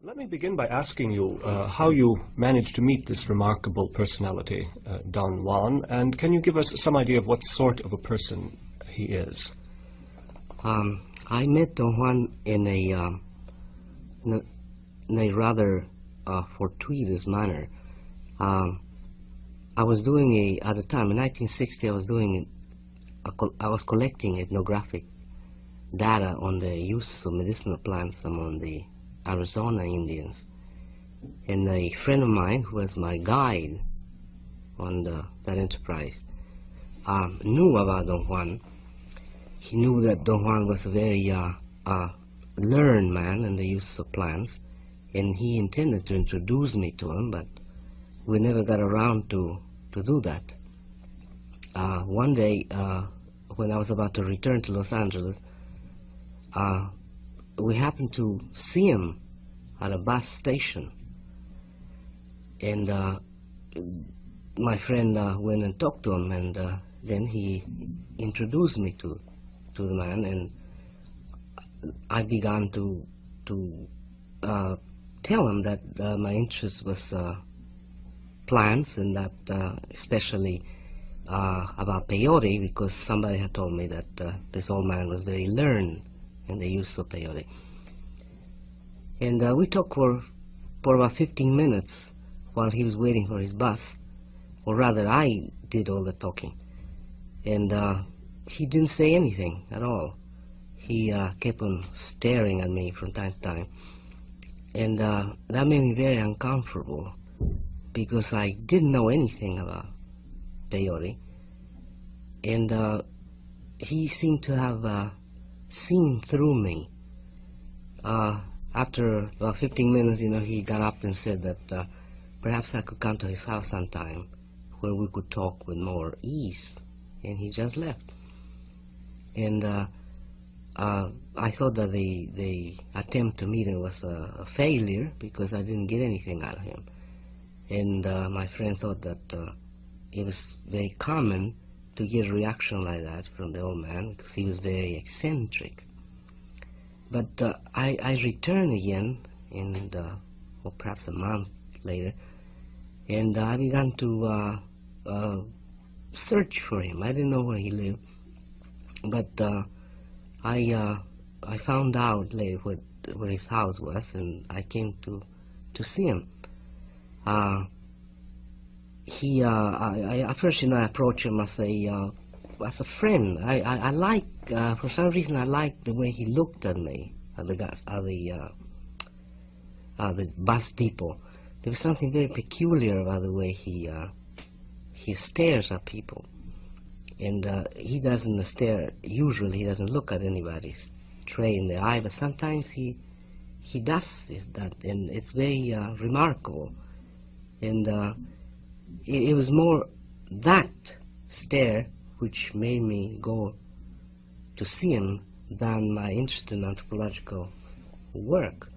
Let me begin by asking you how you managed to meet this remarkable personality, Don Juan, and can you give us some idea of what sort of a person he is? I met Don Juan in a rather fortuitous manner. I was doing at the time, in 1960, I was collecting ethnographic data on the use of medicinal plants among the Arizona Indians. And a friend of mine, who was my guide on that enterprise, knew about Don Juan. He knew that Don Juan was a very learned man in the use of plants, and he intended to introduce me to him, but we never got around to do that. One day, when I was about to return to Los Angeles, we happened to see him at a bus station, and my friend went and talked to him, and then he introduced me to the man, and I began to tell him that my interest was plants, and that especially about peyote, because somebody had told me that this old man was very learned in the use of peyote. And we talked for about 15 minutes while he was waiting for his bus, or rather I did all the talking. And he didn't say anything at all. He kept on staring at me from time to time. And that made me very uncomfortable, because I didn't know anything about peyote. And he seemed to have seen through me. After about 15 minutes, he got up and said that perhaps I could come to his house sometime where we could talk with more ease. And he just left. And I thought that the attempt to meet him was a failure, because I didn't get anything out of him. And my friend thought that it was very common to get a reaction like that from the old man, because he was very eccentric. But I returned again, or perhaps a month later, and I began to search for him. I didn't know where he lived, but I found out later where his house was, and I came to see him. At first, I approached him as a friend. I like, for some reason, I liked the way he looked at me at the bus depot. There was something very peculiar about the way he stares at people, and he doesn't stare. Usually, he doesn't look at anybody straight in the eye, but sometimes he does that, and it's very remarkable. And it was more that stare which made me go to see him than my interest in anthropological work.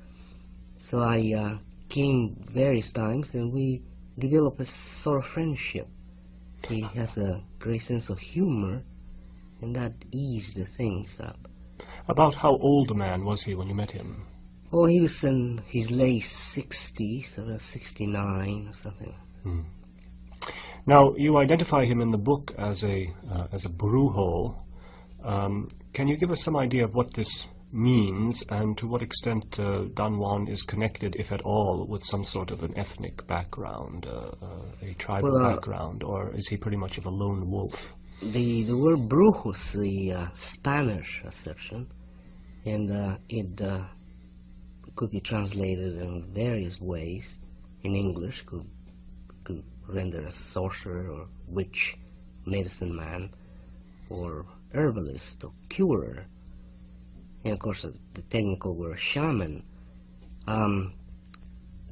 So I came various times, and we developed a sort of friendship. He has a great sense of humor, and that eased the things up. About how old a man was he when you met him? Oh, he was in his late 60s, or 69 or something. Hmm. Now, you identify him in the book as a brujo. Can you give us some idea of what this means, and to what extent Don Juan is connected, if at all, with some sort of an ethnic background, a tribal background, or is he pretty much of a lone wolf? The word brujo is the Spanish acception, and it could be translated in various ways. In English, could render a sorcerer or witch, medicine man, or herbalist or curer. And of course the technical word shaman. Don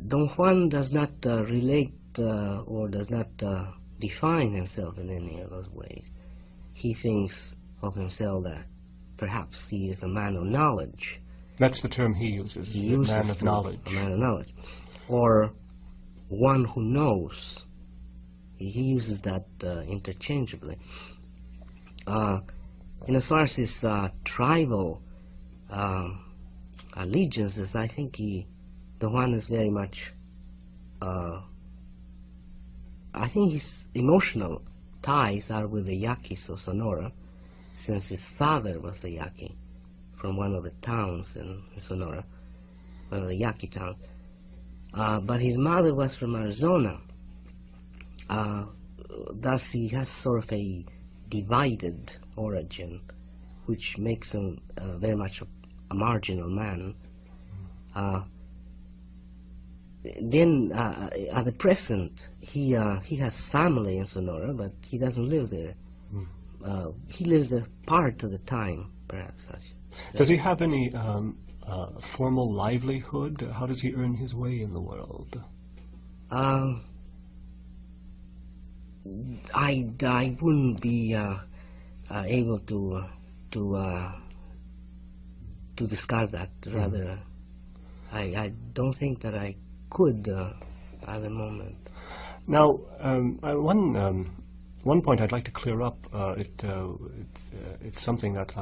Juan does not relate or does not define himself in any of those ways. He thinks of himself that perhaps he is a man of knowledge. That's the term he uses, he uses man of knowledge. A man of knowledge. Or one who knows. He uses that interchangeably. And as far as his tribal allegiances, I think he the Juan is very much, I think his emotional ties are with the Yaquis of Sonora, since his father was a Yaqui from one of the towns in Sonora, one of the Yaqui towns. But his mother was from Arizona. Thus he has sort of a divided origin, which makes him very much a marginal man. Then at the present, he has family in Sonora, but he doesn't live there. He lives there part of the time, perhaps. Does he have any formal livelihood? How does he earn his way in the world? I wouldn't be able to discuss that. Rather, I don't think that I could at the moment. Now, one point I'd like to clear up. It's something that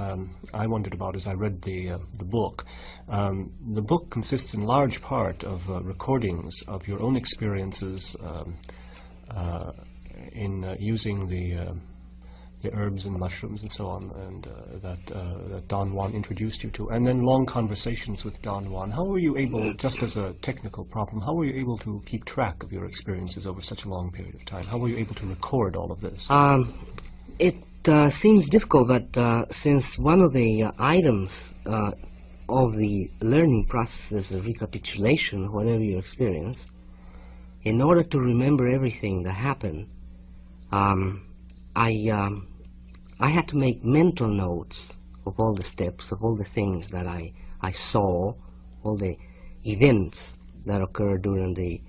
I wondered about as I read the book. The book consists in large part of recordings of your own experiences in using the herbs and mushrooms and so on, and that Don Juan introduced you to, and then long conversations with Don Juan. How were you able, just as a technical problem, how were you able to keep track of your experiences over such a long period of time? How were you able to record all of this? It seems difficult, but since one of the items of the learning process is a recapitulation of whatever you experienced, in order to remember everything that happened, I had to make mental notes of all the steps, of all the things that I saw, all the events that occurred during the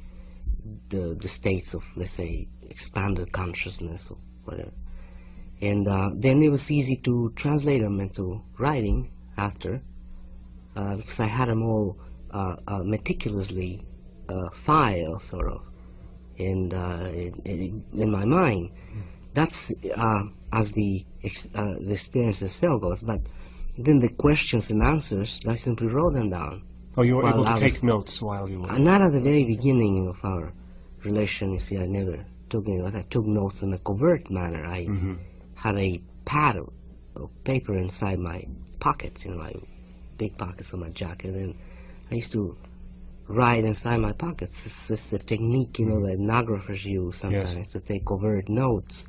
states of, let's say, expanded consciousness or whatever. And then it was easy to translate them into writing after, because I had them all meticulously filed, sort of, and in my mind. That's as the experience itself goes. But then the questions and answers, I simply wrote them down. Oh, you were able to take notes while you were... Not at the very beginning of our relation, you see, I never took any notes. I took notes in a covert manner. I had a pad of paper inside my pockets, my big pockets of my jacket, and I used to write inside my pockets. It's just a technique, that ethnographers use sometimes, to take covert notes.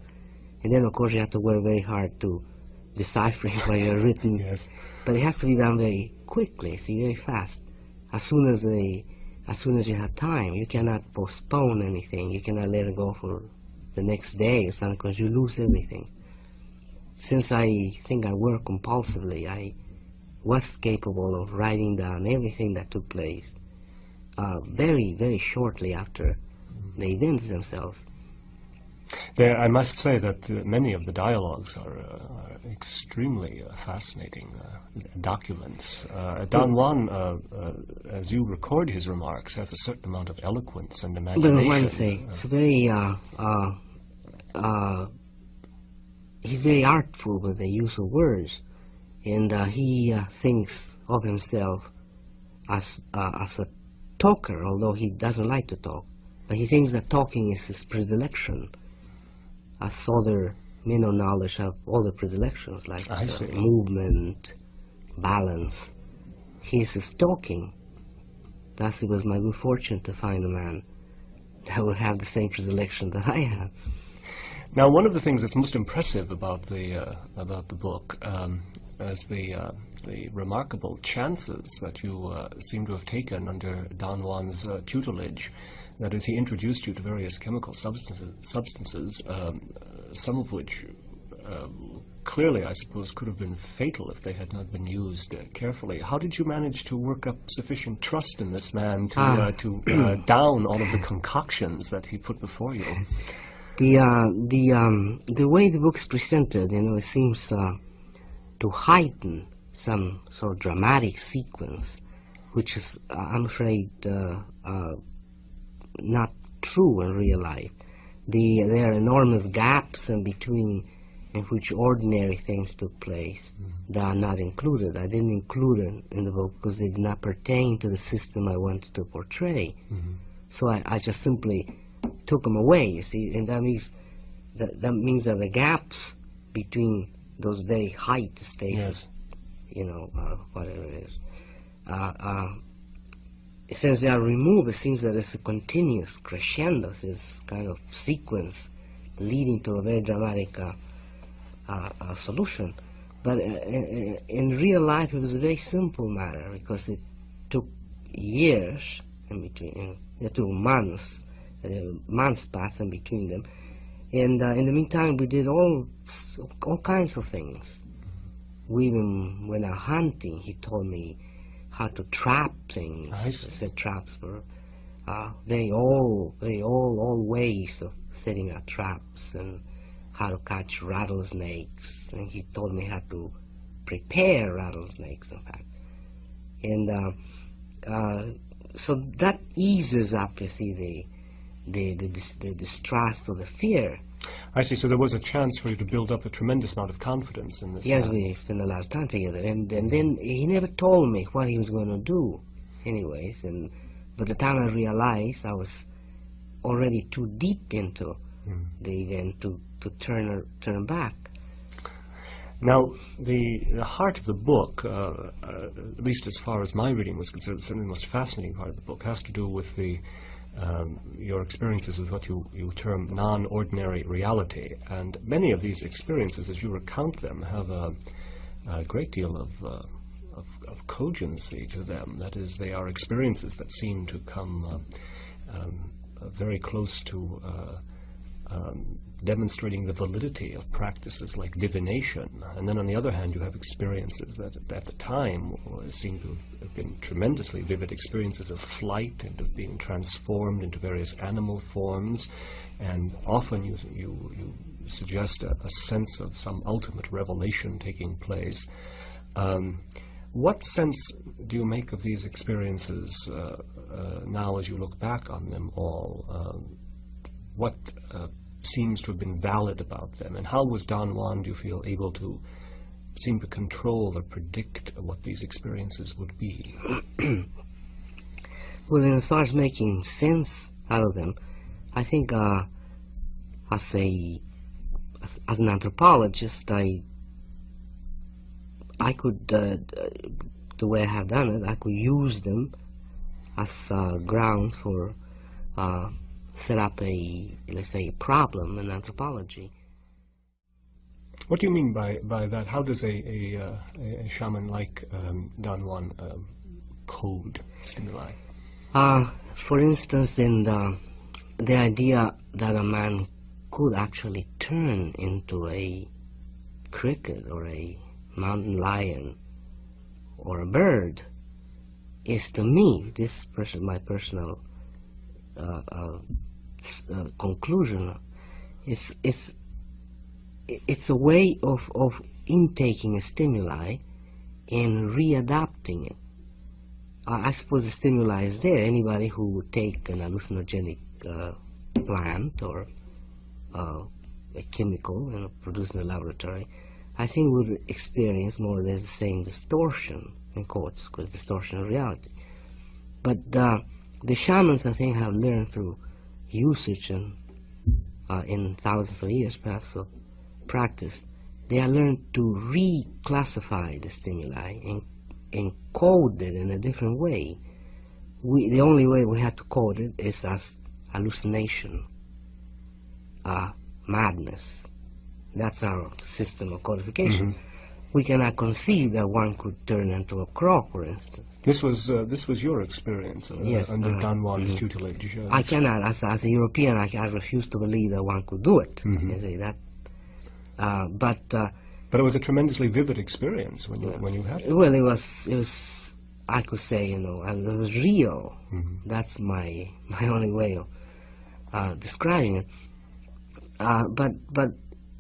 And then, of course, you have to work very hard to decipher what you're written. Yes. But it has to be done very quickly, see, very fast. As soon as you have time, you cannot postpone anything. You cannot let it go for the next day or something, because you lose everything. Since I think I work compulsively, I was capable of writing down everything that took place very, very shortly after the events themselves. I must say that many of the dialogues are extremely fascinating documents. Don Juan, as you record his remarks, has a certain amount of eloquence and imagination. Well, one say it's very. He's very artful with the use of words, and he thinks of himself as a talker, although he doesn't like to talk. But he thinks that talking is his predilection, as other men of knowledge have other predilections, like movement, balance. His is talking. Thus it was my good fortune to find a man that would have the same predilection that I have. Now, one of the things that's most impressive about the book is the remarkable chances that you seem to have taken under Don Juan's tutelage. That is, he introduced you to various chemical substances, some of which clearly, I suppose, could have been fatal if they had not been used carefully. How did you manage to work up sufficient trust in this man to down all of the concoctions that he put before you? The way the book's presented, it seems to heighten some sort of dramatic sequence, which is, I'm afraid, not true in real life. There are enormous gaps in between in which ordinary things took place that are not included. I didn't include it in the book because they did not pertain to the system I wanted to portray. So I just simply took them away, you see, and that means that the gaps between those very height states, you know, whatever it is, since they are removed, it seems that it's a continuous crescendo, this kind of sequence leading to a very dramatic solution. But in real life, it was a very simple matter because it took years in between. It took months. Months passed in between them, and in the meantime, we did all kinds of things. We even went out hunting. He told me how to trap things. I said traps were very old ways of setting out traps, and how to catch rattlesnakes. And he told me how to prepare rattlesnakes, in fact. And so that eases up, you see, the distrust or the fear. I see. So there was a chance for you to build up a tremendous amount of confidence in this. Yes, we spent a lot of time together, and then he never told me what he was going to do, anyways. And by the time I realized, I was already too deep into the event to turn back. Now, the heart of the book, at least as far as my reading was concerned, certainly the most fascinating part of the book, has to do with your experiences with what you term non-ordinary reality. And many of these experiences, as you recount them, have a great deal of cogency to them. That is, they are experiences that seem to come very close to demonstrating the validity of practices like divination. And then on the other hand, you have experiences that at the time seem to have been tremendously vivid experiences of flight and of being transformed into various animal forms. And often you suggest a sense of some ultimate revelation taking place. What sense do you make of these experiences now as you look back on them all? What seems to have been valid about them, and how was Don Juan, do you feel, able to seem to control or predict what these experiences would be? Well, as far as making sense out of them, I think as an anthropologist, I could, the way I have done it, I could use them as grounds for set up let's say, a problem in anthropology. What do you mean by that? How does a shaman like Don Juan code stimuli? For instance, in the idea that a man could actually turn into a cricket or a mountain lion or a bird is, to me, my personal conclusion. It's a way of intaking a stimuli and readapting it. I suppose the stimuli is there. Anybody who would take an hallucinogenic plant or a chemical produced in the laboratory, I think would experience more or less the same distortion, in quotes, because distortion of reality. But the shamans, I think, have learned through usage and in thousands of years, perhaps, of practice, they have learned to reclassify the stimuli and code it in a different way. The only way we have to code it is as hallucination, madness. That's our system of codification. We cannot conceive that one could turn into a crow, for instance. This was your experience under Don Juan's tutelage. I cannot, as a European, I refuse to believe that one could do it. You see that, but it was a tremendously vivid experience when you had it. Well, it was. I could say, it was real. That's my only way of describing it. But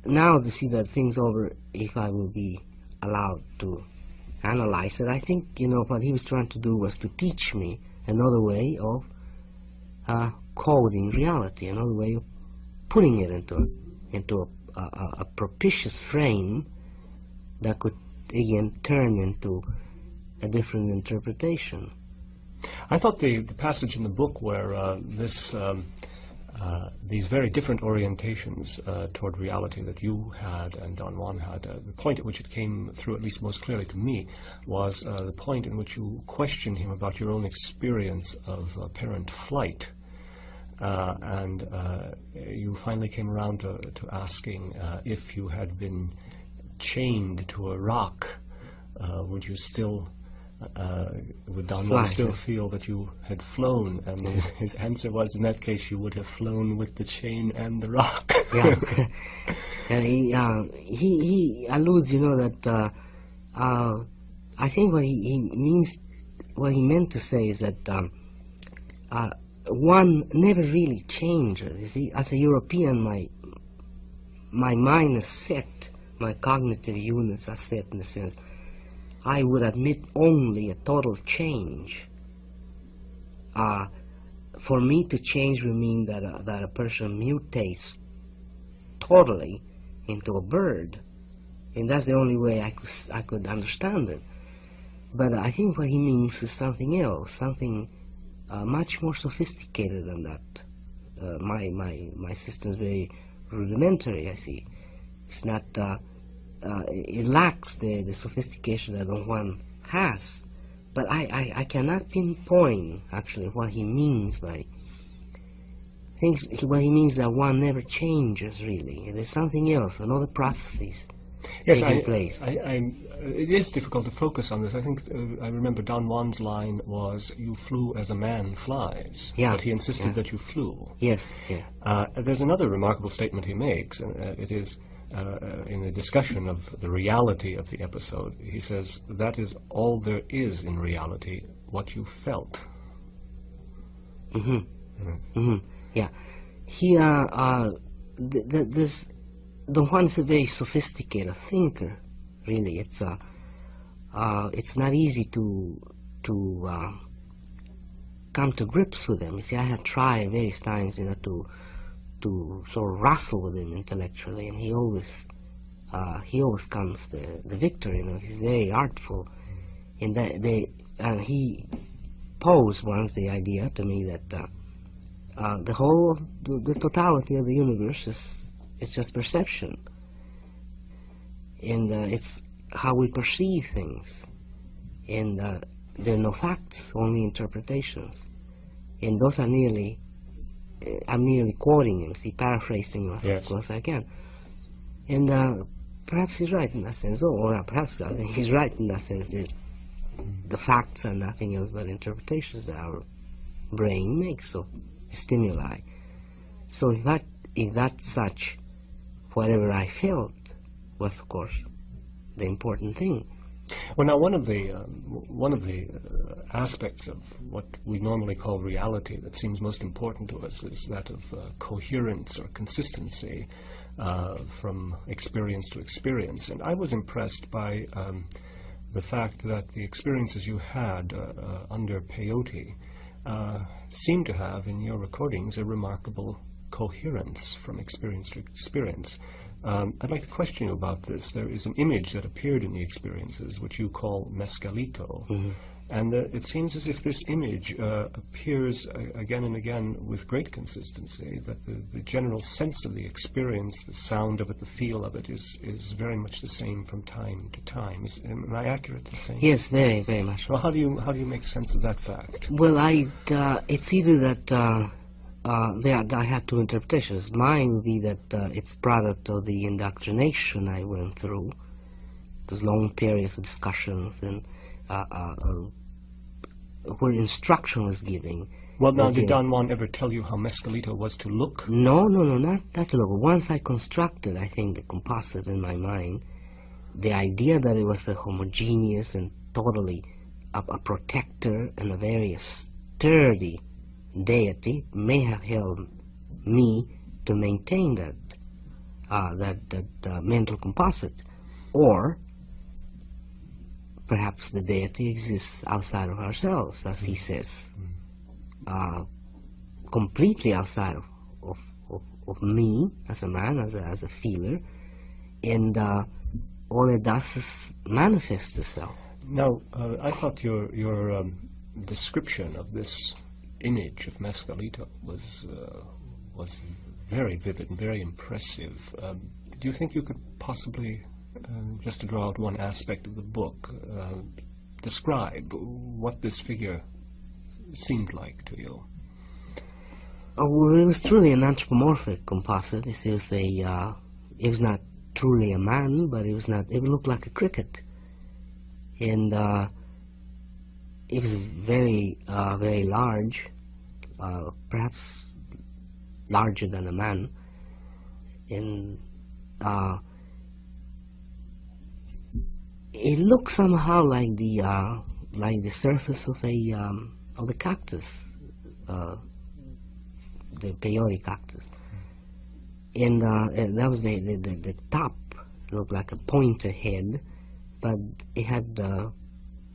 now to see that thing's over, if I will be allowed to analyze it, I think what he was trying to do was to teach me another way of coding reality, another way of putting it into a propitious frame that could again turn into a different interpretation. I thought the passage in the book where these very different orientations toward reality that you had and Don Juan had, the point at which it came through, at least most clearly to me, was the point in which you questioned him about your own experience of apparent flight. And you finally came around to asking if you had been chained to a rock, would you still... would Don Juan still feel that you had flown? And his answer was, in that case, you would have flown with the chain and the rock. Yeah. And he alludes, that I think what he meant to say is that one never really changes. You see, as a European, my mind is set, my cognitive units are set in the sense I would admit only a total change. For me to change would mean that a person mutates totally into a bird, and that's the only way I could understand it. But I think what he means is something else, something much more sophisticated than that. My system is very rudimentary, I see. It's not. It lacks the sophistication that Don Juan has, but I cannot pinpoint actually what he means by things. What he means that one never changes really. There's something else, another processes taking place. It is difficult to focus on this. I think I remember Don Juan's line was, "You flew as a man flies," but he insisted that you flew. Yes. Yeah. There's another remarkable statement he makes, and it is. In the discussion of the reality of the episode, he says, that is all there is in reality, what you felt. Yeah. He, this, Don Juan is a very sophisticated thinker, really. It's not easy to come to grips with him. You see, I had tried various times, to sort of wrestle with him intellectually, and he always comes the victor. He's very artful, and he posed once the idea to me that the totality of the universe it's just perception, and it's how we perceive things, and there are no facts, only interpretations, and those are nearly. I'm nearly quoting him, paraphrasing him as close as I can. And perhaps he's right in that sense, or not perhaps he's right in that sense. The facts are nothing else but interpretations that our brain makes of stimuli. So if that's such, whatever I felt was, of course, the important thing. Well, now one of the aspects of what we normally call reality that seems most important to us is that of coherence or consistency from experience to experience. And I was impressed by the fact that the experiences you had under peyote seem to have in your recordings a remarkable coherence from experience to experience. I'd like to question you about this. There is an image that appeared in the experiences, which you call mescalito, and it seems as if this image appears again and again with great consistency, that the general sense of the experience, the sound of it, the feel of it is very much the same from time to time. Am I accurate in saying? Yes, very, very much. Well, how do you make sense of that fact? Well, it's either that I have two interpretations. Mine would be that it's product of the indoctrination I went through, those long periods of discussions and where instruction was given. Well, now, did Don Juan ever tell you how mescalito was to look? No, not to look. Once I constructed, I think, the composite in my mind, the idea that it was a homogeneous and totally a protector and a very sturdy deity may have helped me to maintain that mental composite, or perhaps the deity exists outside of ourselves, as he says, completely outside me as a man, as a feeler, and all it does is manifest itself. Now, I thought your description of this image of Mescalito was very vivid and very impressive. Do you think you could possibly, just to draw out one aspect of the book, describe what this figure seemed like to you? Oh, well, it was truly an anthropomorphic composite. It was not truly a man, but it looked like a cricket. And it was very large, perhaps larger than a man. And it looked somehow like the surface of the cactus, the peyote cactus. And that was the top. It looked like a pointer head, but it had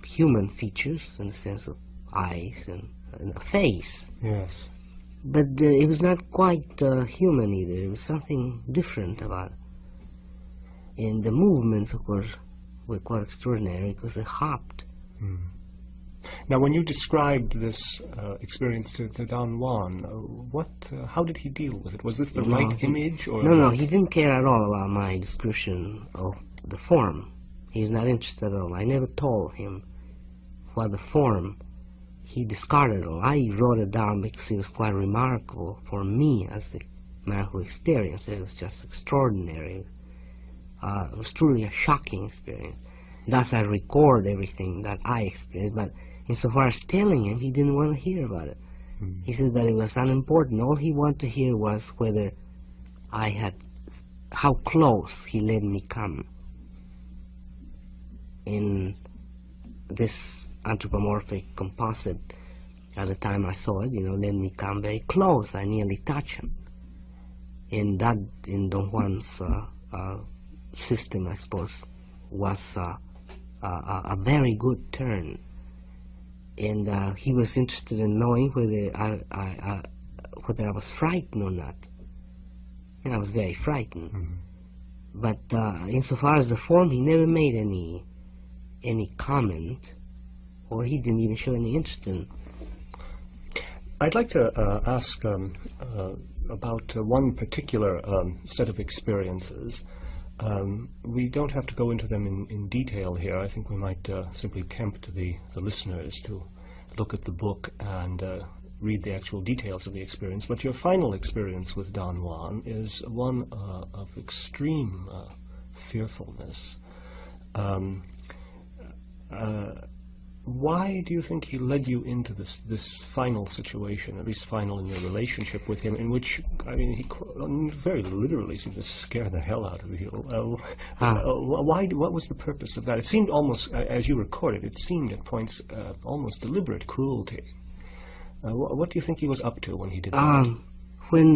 human features in the sense of eyes and a face. Yes. But it was not quite human either. It was something different about it. And the movements, of course, were quite extraordinary because they hopped. Mm. Now, when you described this experience to Don Juan, how did he deal with it? Was this the right image? Or no, he didn't care at all about my description of the form. He was not interested at all. I never told him what the form. He discarded it all. I wrote it down because it was quite remarkable for me as the man who experienced it. It was just extraordinary. It was truly a shocking experience. Thus, I record everything that I experienced, but insofar as telling him, he didn't want to hear about it. Mm. He said that it was unimportant. All he wanted to hear was whether how close he let me come in this anthropomorphic composite. At the time I saw it, let me come very close. I nearly touched him. And that, in Don Juan's system, I suppose, was a very good turn. And he was interested in knowing whether I was frightened or not. And I was very frightened. Mm-hmm. But insofar as the form, he never made any comment, or he didn't even show any interest in. I'd like to ask about one particular set of experiences. We don't have to go into them in detail here. I think we might simply tempt the listeners to look at the book and read the actual details of the experience. But your final experience with Don Juan is one of extreme fearfulness. Why do you think he led you into this final situation, at least final in your relationship with him, in which, he very literally seemed to scare the hell out of you? What was the purpose of that? It seemed almost, as you recorded, it seemed at points almost deliberate cruelty. What do you think he was up to when he did that? When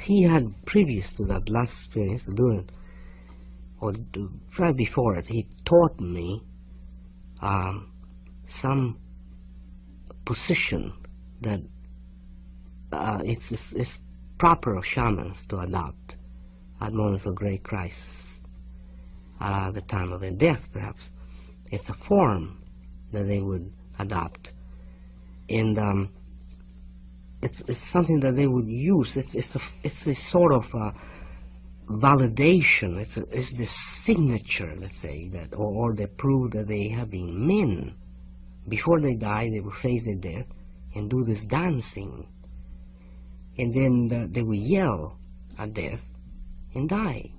he had, previous to that last experience, or right before it, he taught me some position that it's proper of shamans to adopt at moments of great crisis, at the time of their death, perhaps. It's a form that they would adopt, and it's something that they would use. It's a sort of validation. It's the signature, let's say, that or they prove that they have been men. Before they die, they will face their death and do this dancing, and then they will yell at death and die.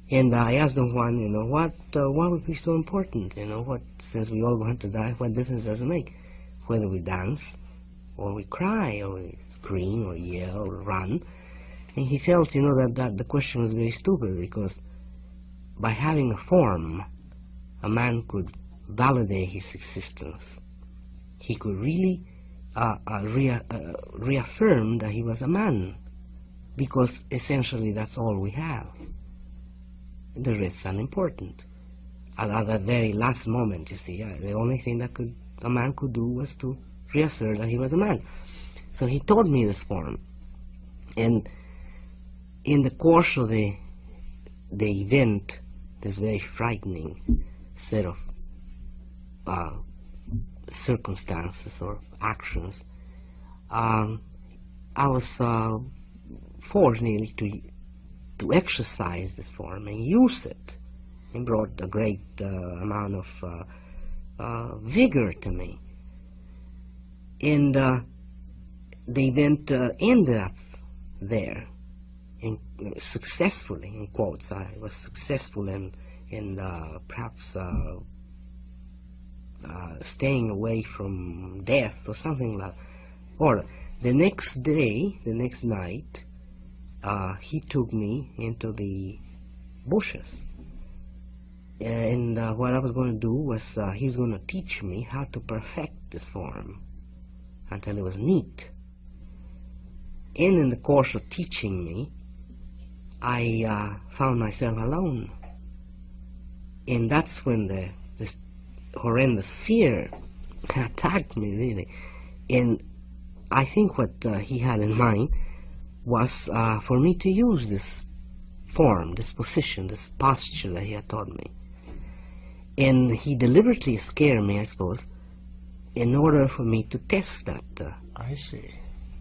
And I asked them, why would be so important? Since we all want to die, what difference does it make whether we dance or we cry or we scream or yell or run? And he felt, that the question was very stupid, because by having a form, a man could validate his existence. He could really reaffirm that he was a man, because essentially that's all we have. The rest is unimportant. At the very last moment, you see, the only thing that a man could do was to reassert that he was a man. So he taught me this form. And in the course of the event, this very frightening set of circumstances or actions, I was forced nearly to exercise this form and use it. It brought a great amount of vigor to me. And the event ended up there, successfully, in quotes. I was successful in perhaps staying away from death or something like that. Or the next day, the next night, he took me into the bushes. And what I was going to do was he was going to teach me how to perfect this form until it was neat. And in the course of teaching me, I found myself alone. And that's when this horrendous fear attacked me, really. And I think what he had in mind was for me to use this form, this position, this posture that he had taught me. And he deliberately scared me, I suppose, in order for me to test that. I see.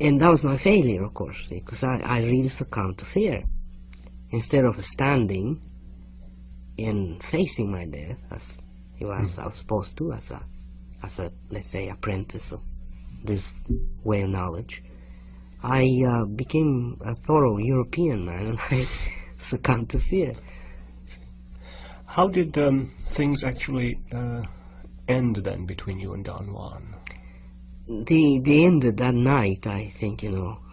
And that was my failure, of course, because I really succumbed to fear. Instead of standing and facing my death, as I was supposed to, as a let's say, apprentice of this way of knowledge, I became a thorough European man, and I succumbed to fear. How did things actually end then between you and Don Juan? They ended that night. I think,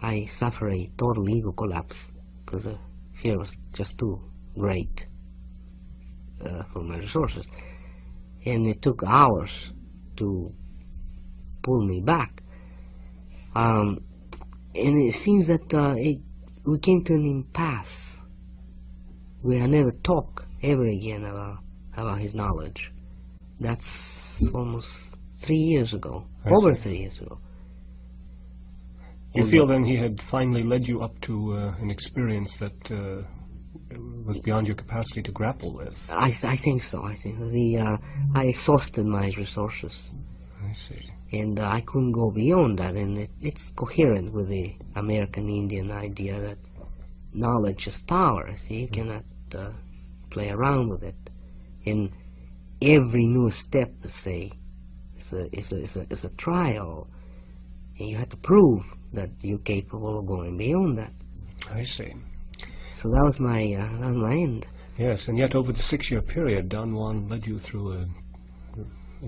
I suffered a total ego collapse because the fear was just too great for my resources, and it took hours to pull me back. And it seems that we came to an impasse. We had never talked ever again about his knowledge. That's almost 3 years ago, over 3 years ago. You feel then he had finally led you up to an experience that was beyond your capacity to grapple with? I think so. I think I exhausted my resources. I see. And I couldn't go beyond that, and it's coherent with the American Indian idea that knowledge is power. See, you cannot play around with it. And every new step, say, is a trial, and you have to prove that you're capable of going beyond that. I see. So that was my end. Yes, and yet over the 6-year period, Don Juan led you through a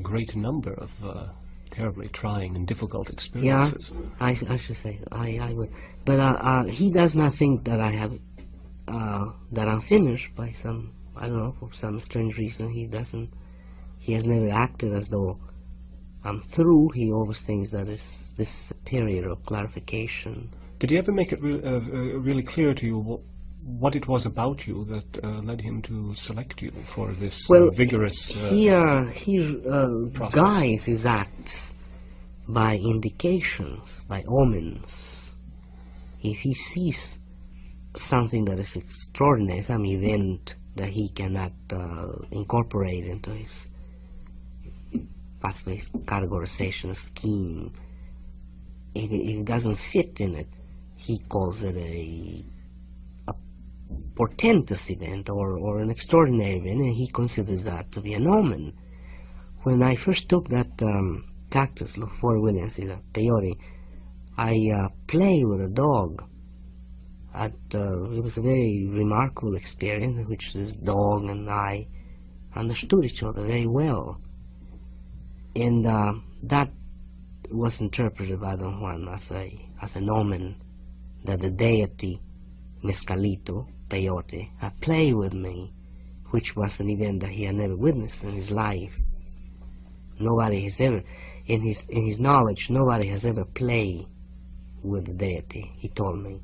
great number of terribly trying and difficult experiences. Yeah, I should say I would, but he does not think that I have that I'm finished by some, I don't know, for some strange reason. He has never acted as though I'm through. He always thinks that it's this period of clarification. Did he ever make it really clear to you what it was about you that led him to select you for this vigorous process? Guides his acts by indications, by omens. If he sees something that is extraordinary, some event that he cannot incorporate into his possibly his categorization scheme, if it doesn't fit in it, he calls it a portentous event or an extraordinary event, and he considers that to be an omen. When I first took that cactus, Fort Williams, the peyote, I played with a dog. It was a very remarkable experience in which this dog and I understood each other very well. And that was interpreted by Don Juan as an omen that the deity Mezcalito, peyote, had played with me, which was an event that he had never witnessed in his life. Nobody has ever, in his knowledge, nobody has ever played with the deity, he told me.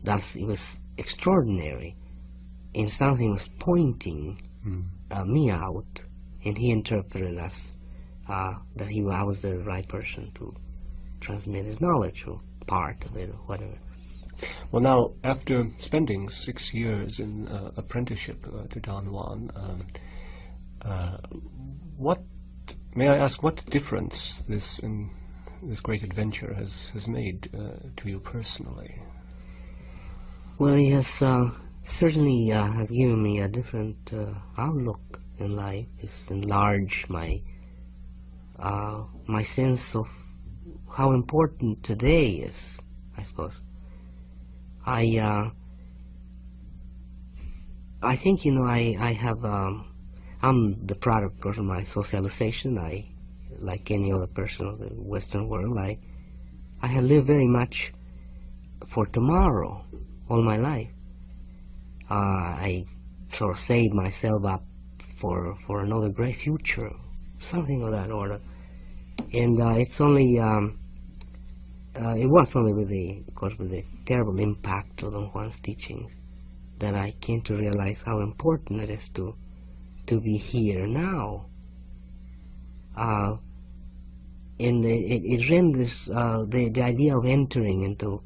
Thus, it was extraordinary, and something was pointing me out, and he interpreted us that I was the right person to transmit his knowledge, or part of it, or whatever. Well, now, after spending 6 years in apprenticeship to Don Juan, may I ask what difference this great adventure has made to you personally? Well, he has certainly has given me a different outlook in life. It's enlarged my sense of how important today is, I suppose. I think, you know, I have I'm the product of my socialization. Like any other person of the Western world, I have lived very much for tomorrow all my life. I sort of saved myself up for another great future, something of that order. And it's only it was only with the terrible impact of Don Juan's teachings that I came to realize how important it is to be here now. And it renders the idea of entering into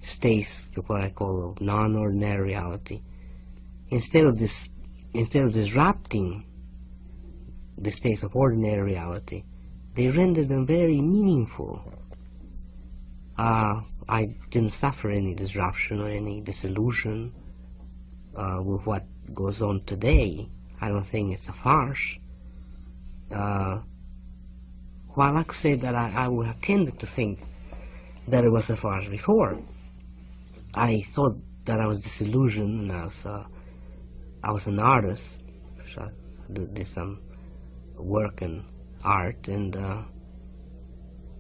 states of what I call non-ordinary reality, instead of disrupting the states of ordinary reality, they render them very meaningful. I didn't suffer any disruption or any disillusion with what goes on today. I don't think it's a farce. While I could say that I would have tended to think that it was a farce before, I thought that I was disillusioned, and I was an artist. So I did some work in art, and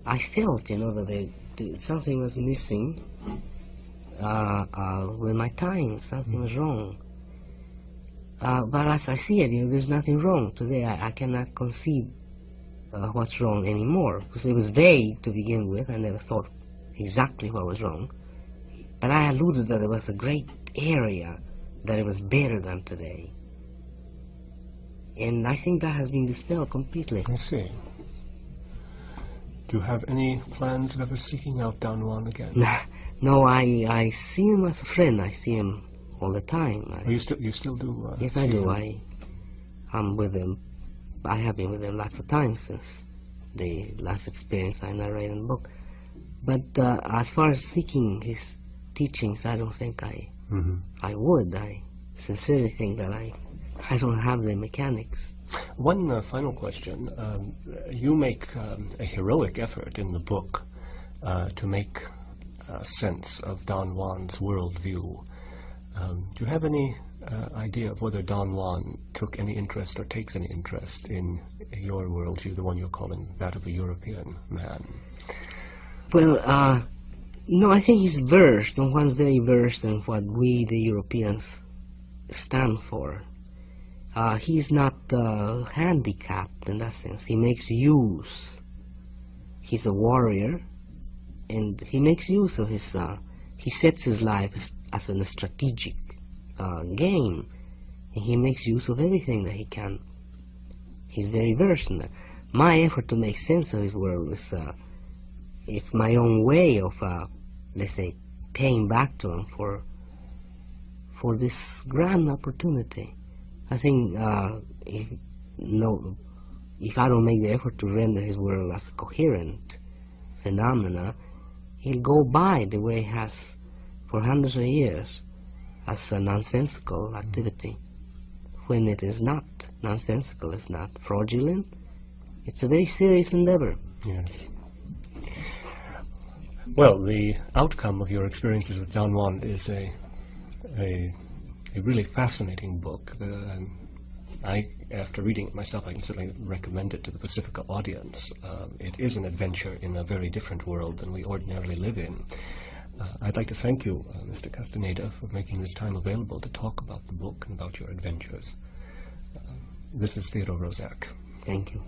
I felt, you know, that something was missing with my time. Something was wrong. But as I see it, you know, there's nothing wrong today. I cannot conceive what's wrong anymore, because it was vague to begin with. I never thought exactly what was wrong, but I alluded that it was a great area, that it was better than today, and I think that has been dispelled completely. I see. Do you have any plans of ever seeking out Don Juan again? No, I see him as a friend. I see him all the time. You still do? Yes, I do. I'm with him. I have been with him lots of times since the last experience I narrate in the book. But as far as seeking his teachings, I don't think I would. I sincerely think that I don't have the mechanics. One final question. You make a heroic effort in the book to make sense of Don Juan's worldview. Do you have any idea of whether Don Juan took any interest or takes any interest in your worldview, the one you're calling that of a European man? Well, no, I think he's versed. Don Juan's very versed in what we, the Europeans, stand for. He's not handicapped in that sense. He makes use. He's a warrior, and he makes use of his. He sets his life as a strategic game, and he makes use of everything that he can. He's very versed in that. My effort to make sense of his world is it's my own way of, let's say, paying back to him for this grand opportunity. I think if I don't make the effort to render his world as a coherent phenomena, he'll go by the way he has for hundreds of years as a nonsensical activity, when it is not nonsensical. It's not fraudulent. It's a very serious endeavor. Yes. Well, the outcome of your experiences with Don Juan is a really fascinating book. After reading it myself, I can certainly recommend it to the Pacifica audience. It is an adventure in a very different world than we ordinarily live in. I'd like to thank you, Mr. Castaneda, for making this time available to talk about the book and about your adventures. This is Theodor Rozak. Thank you.